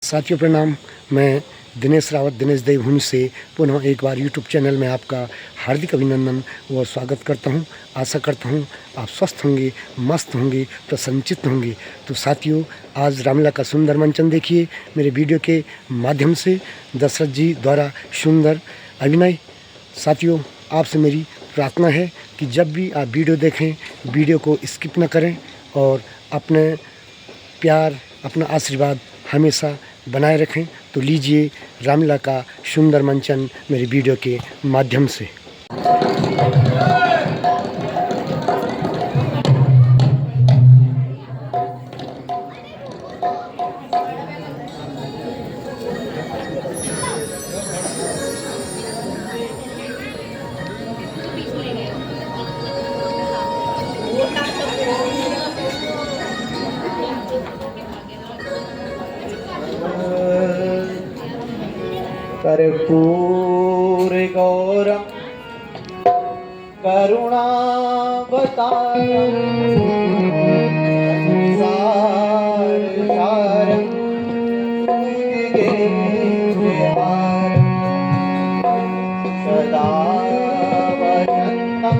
साथियों प्रणाम। मैं दिनेश रावत दिनेश देवभूमि से पुनः एक बार यूट्यूब चैनल में आपका हार्दिक अभिनंदन व स्वागत करता हूं। आशा करता हूं आप स्वस्थ होंगे, मस्त होंगे, प्रसन्नचित्त होंगे। तो साथियों, आज रामलीला का सुंदर मंचन देखिए मेरे वीडियो के माध्यम से दशरथ जी द्वारा सुंदर अभिनय। साथियों, आपसे मेरी प्रार्थना है कि जब भी आप वीडियो देखें, वीडियो को स्किप न करें और अपने प्यार, अपना आशीर्वाद हमेशा बनाए रखें। तो लीजिए रामलीला का सुंदर मंचन मेरे वीडियो के माध्यम से। कर्पूरगौरं करुणावतारं संसारसारं भुजगेन्द्रहारं सदा वसन्तं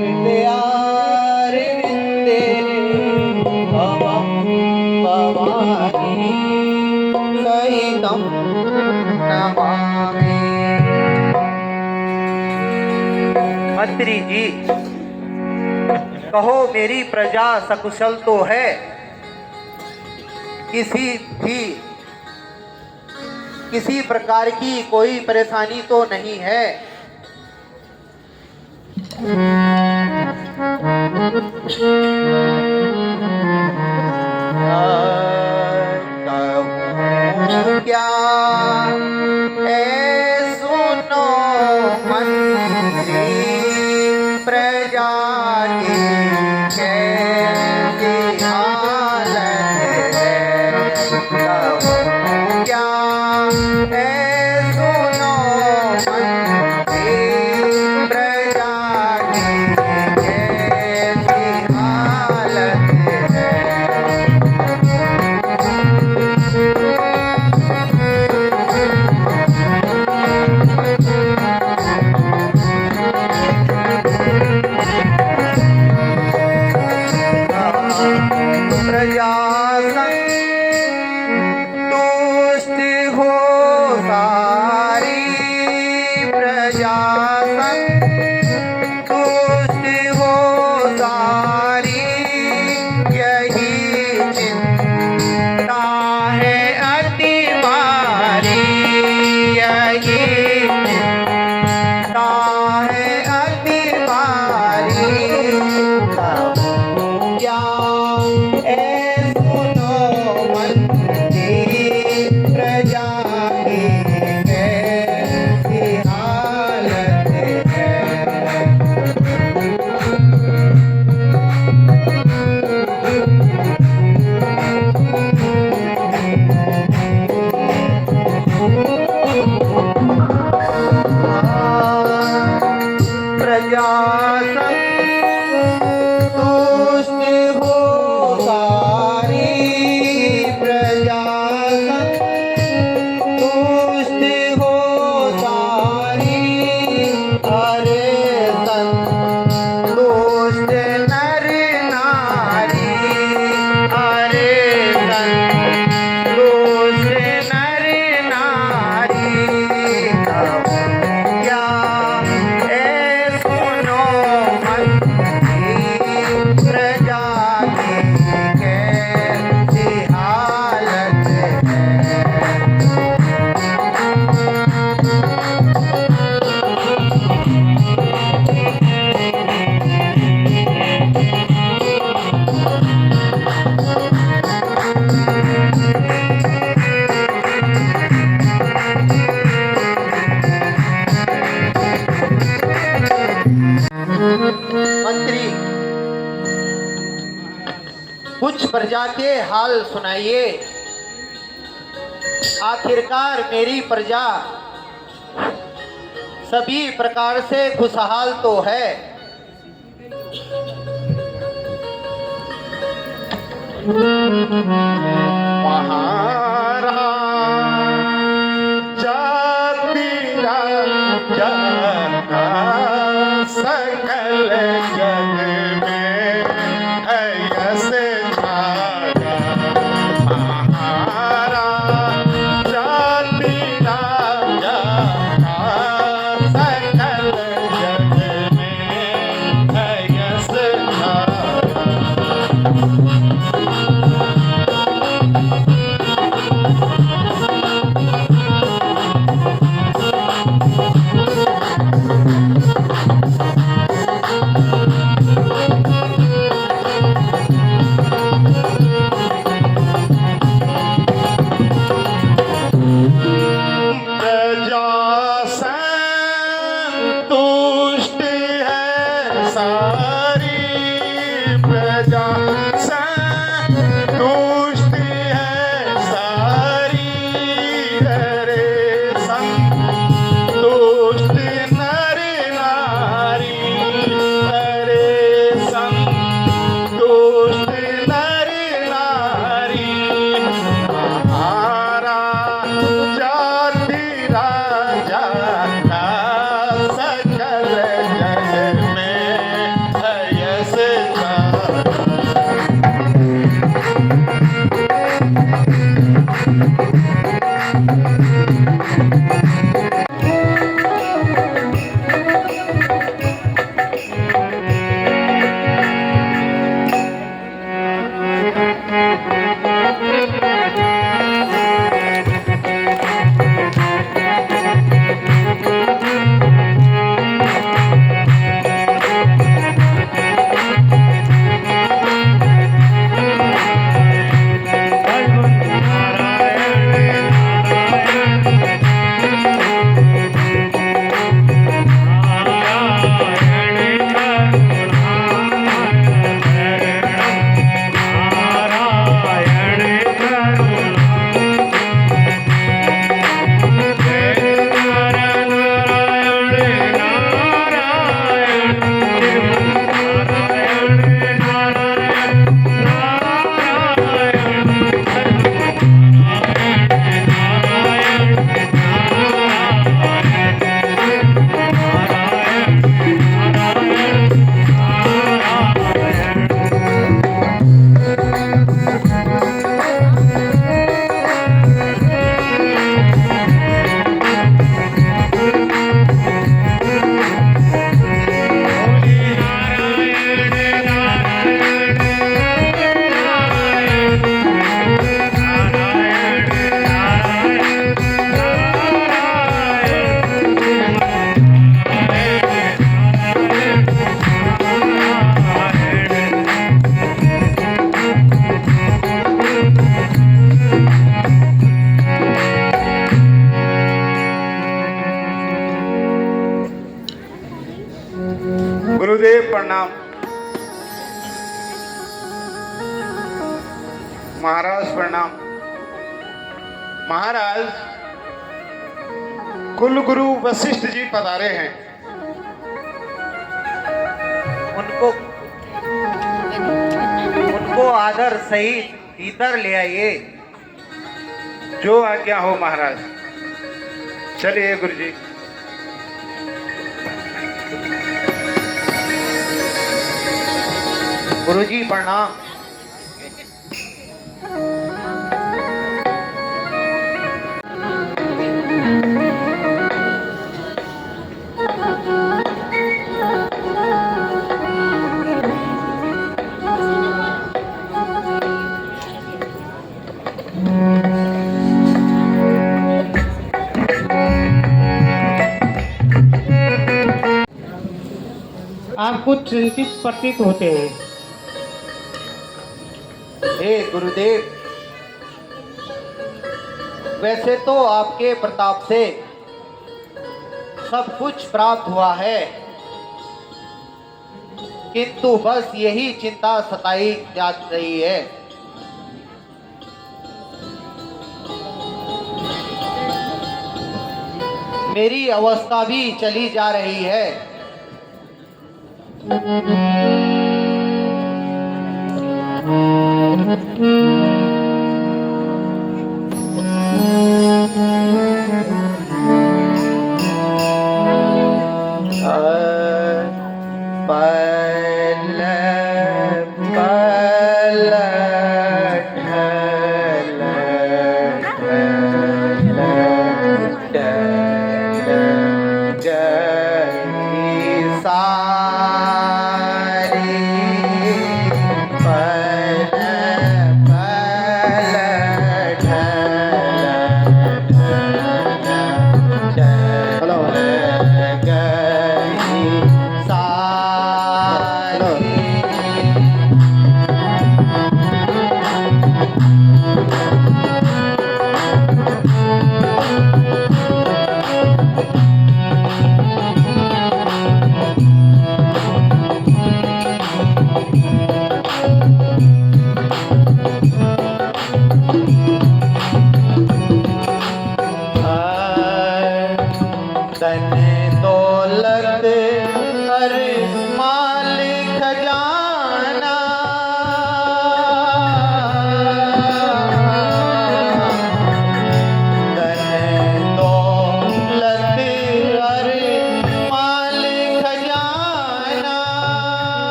हृदयारविन्दे भवं भवानी सहितं नमामि। मंत्री जी, कहो मेरी प्रजा सकुशल तो है, किसी प्रकार की कोई परेशानी तो नहीं है। क्या है सुनो मंत्री, प्रजा की कैसी हालत है। क्या है सुनो मंत्री, प्रजा की कैसी हालत है। प्रजा संतुष्ट हो सारी, प्रजा संतुष्ट हो सारी, यही चिंता है अति भारी, यही चिंता है अति भारी। क्या है सुनो मंत्री, प्रजा की कैसी हालत है। प्रजा संतुष्ट हो सारी, प्रजा संतुष्ट हो सारी, अरे संतुष्ट नर नारी, अरे संतुष्ट नर नारी। क्या है सुनो मंत्री, प्रजा की कैसी हालत है। मंत्री, कुछ प्रजा के हाल सुनाइए। आखिरकार मेरी प्रजा सभी प्रकार से खुशहाल तो है। वहाँ गुरुदेव प्रणाम। महाराज प्रणाम। महाराज, कुल गुरु वशिष्ठ जी पधारे हैं। उनको आदर सहित भीतर ले आइए। जो आज्ञा हो महाराज। चलिए गुरु जी। गुरुजी प्रणाम। आप कुछ चिंतित प्रतीत होते हैं। हे गुरुदेव, वैसे तो आपके प्रताप से सब कुछ प्राप्त हुआ है, किंतु बस यही चिंता सताई जा रही है। मेरी अवस्था भी चली जा रही है।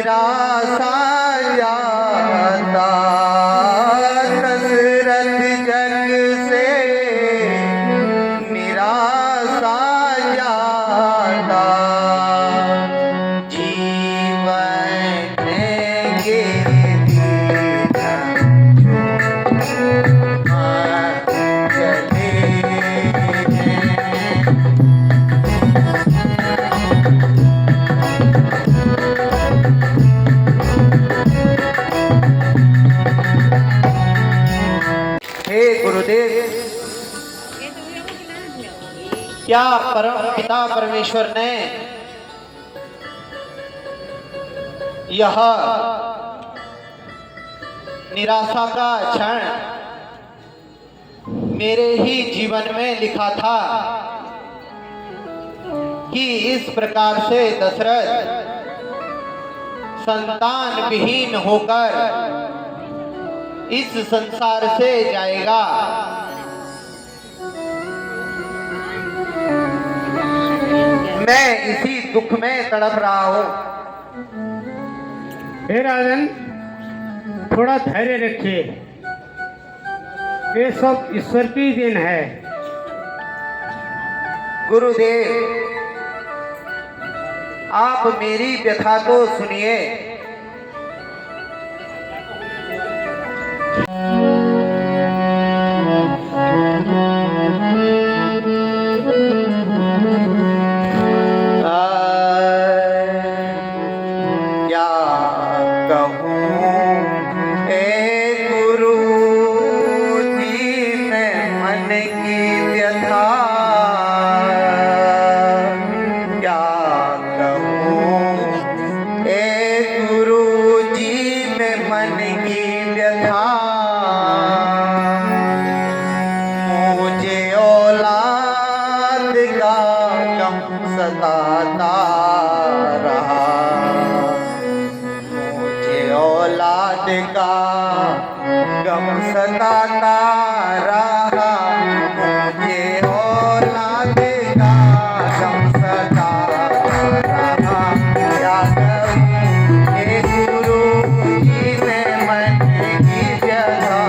निराशा जाता दशरथ जग से निराशा जाता जीवन के दिन चले हैं। हे गुरुदेव, क्या परम पिता परमेश्वर ने यह निराशा का क्षण मेरे ही जीवन में लिखा था कि इस प्रकार से दशरथ संतान विहीन होकर इस संसार से जाएगा। मैं इसी दुख में तड़प रहा हूं। हे राजन, थोड़ा धैर्य रखिए, ये सब ईश्वर की देन है। गुरुदेव, आप मेरी व्यथा तो सुनिए। क्या कहूँ ए गुरु जी मैं मन की व्यथा, क्या कहूँ ए गुरु जी मैं मन की व्यथा। मुझे औलाद का गम सताता रहा, मुझे औलाद का गम सताता रहा, मुझे औलाद का गम सताता रहा। क्या करूं हे गुरु जी मैं मन की व्यथा,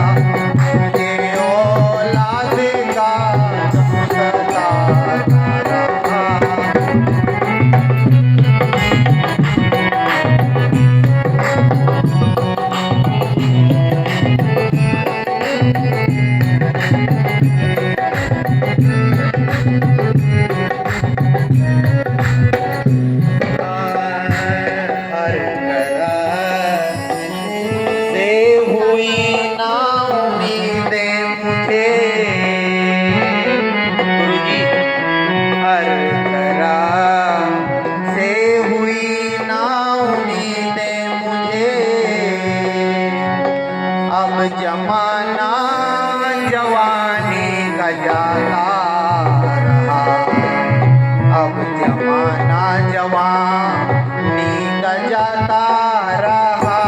मुझे औलाद का गम सताता रहा। हर तरह से हुई ना उम्मीदें मुझे, गुरुजी, हर तरह से हुई ना उम्मीदें मुझे। अब जमाना जवानी का जाता रहा, अब जमाना जवानी का जाता रहा,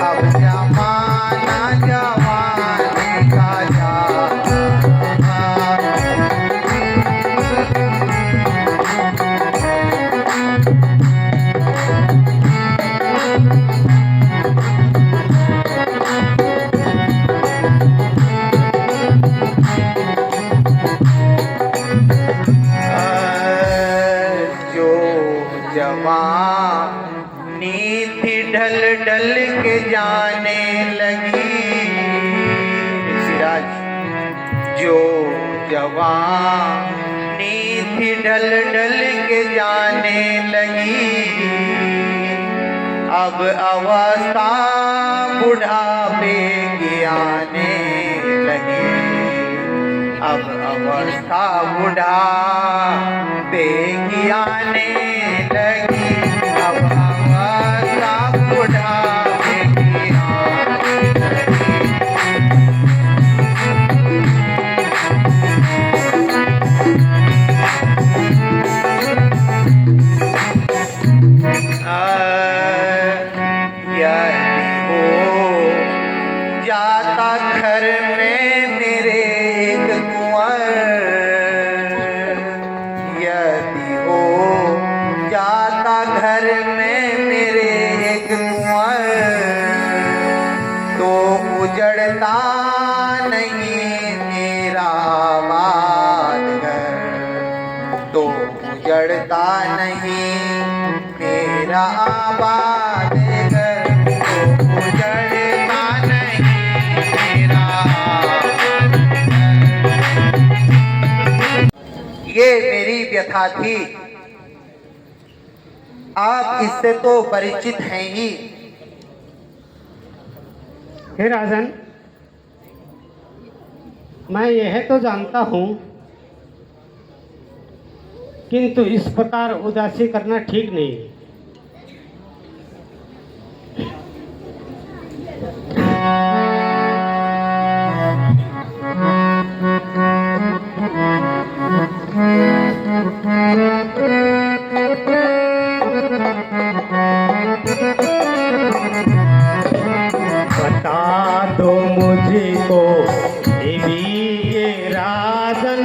अब जमाना जवानी का जाता रहा। जो जवानी थी ढल ढल के जाने लगी, ऋषिराज, जो जवानी थी ढल ढल के जाने लगी, अब अवस्था बुढ़ापे की आने लगी, अब अवस्था बुढ़ापे की आने लगी, अब अवस्था बुढ़ापे की आने लगी। यदि हो जाता घर में मेरे एक कुंवर, यदि हो देकर तो उजड़ता नहीं मेरा। ये मेरी व्यथा थी, आप इससे तो परिचित हैं ही। हे राजन, मैं यह तो जानता हूँ, किंतु इस प्रकार उदासी करना ठीक नहीं है। बता दो मुझको देवी ये राजन,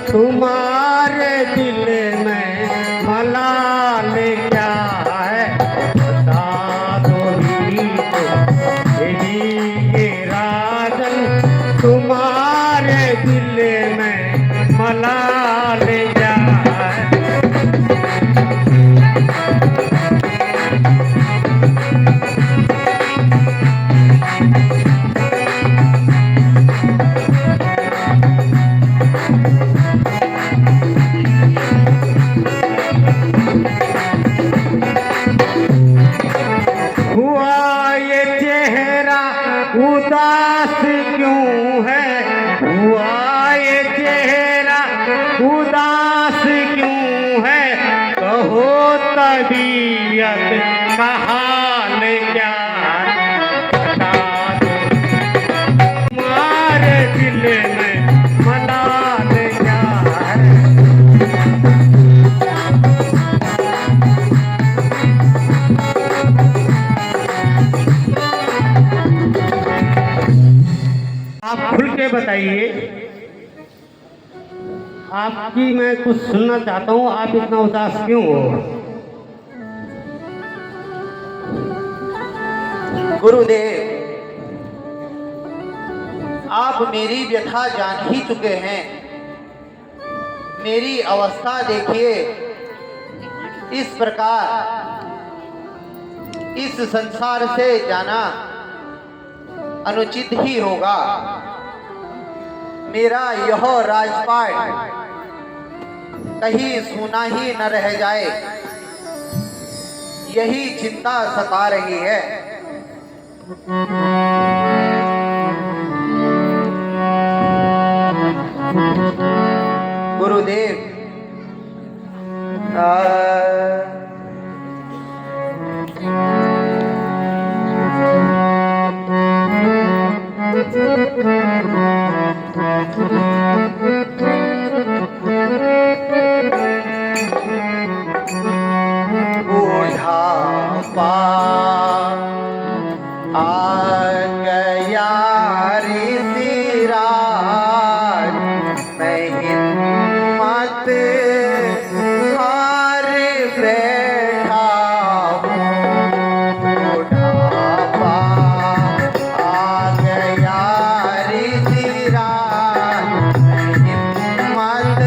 तुम्हारे दिल में मलाल क्या है। बता दो देवी ये राजन, तुम्हारे दिल में मलाल क्या है। हुआ ये चेहरा उदास क्यों है, हुआ ये चेहरा उदास क्यों है। कहो तबीयत का हाल क्या है। बता दो तुम्हारे दिल में मलाल क्या है। आप खुल के बताइए, आपकी मैं कुछ सुनना चाहता हूँ। आप इतना उदास क्यों हो। गुरुदेव, आप मेरी व्यथा जान ही चुके हैं। मेरी अवस्था देखिए, इस प्रकार इस संसार से जाना अनुचित ही होगा। मेरा यह राजपाट कहीं सूना ही न रह जाए, यही चिंता सता रही है। गुरुदेव, बुढ़ापा आ गया ऋषिराज, मैं हिम्मत हार बैठा हूँ। बुढ़ापा आ गया ऋषिराज, मैं हिम्मत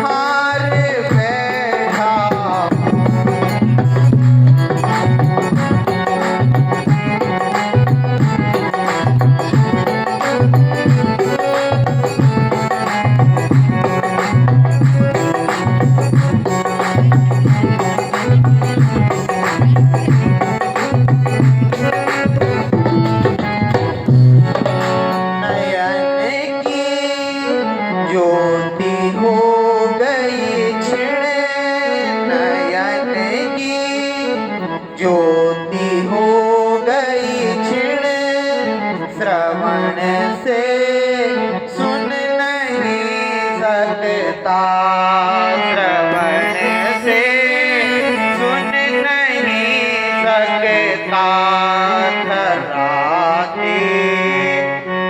हार बैठा हूँ। नयन की ज्योति हो गई छिड़, नयन की ज्योति हो गई छिड़। श्रवण से सुन नहीं सकता, श्रवण से सुन नहीं सकता। थर्राते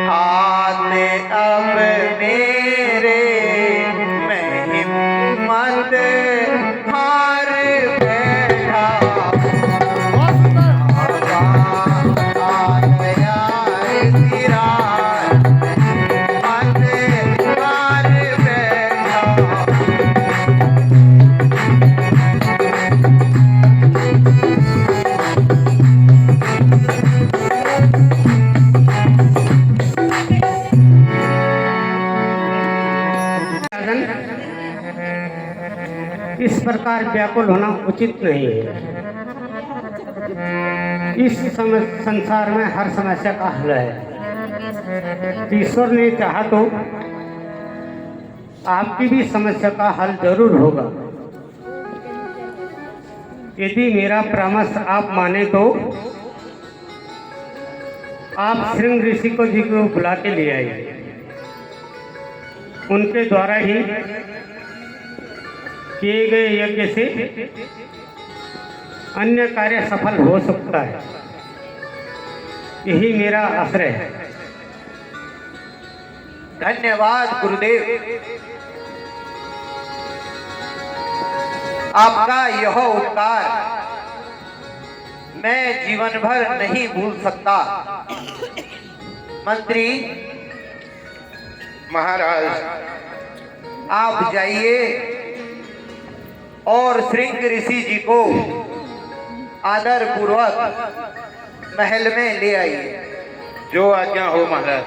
हाथ अब मेरे, मैं हिम्मत हार बैठा। आ गया ऋषिराज, हिम्मत हार बैठा। प्रकार व्याकुल होना उचित नहीं है। इस संसार में हर समस्या का हल है। ईश्वर ने चाहा तो आपकी भी समस्या का हल जरूर होगा। यदि मेरा परामर्श आप माने तो आप श्रृंग ऋषि को जी को बुला के ले आइए। उनके द्वारा ही किए गए यज्ञ से अन्य कार्य सफल हो सकता है। यही मेरा आश्रय है। धन्यवाद गुरुदेव, आपका यह उपकार मैं जीवन भर नहीं भूल सकता। मंत्री महाराज, आप जाइए और श्रृंग ऋषि जी को आदर पूर्वक महल में ले आइए। जो आज्ञा हो महाराज।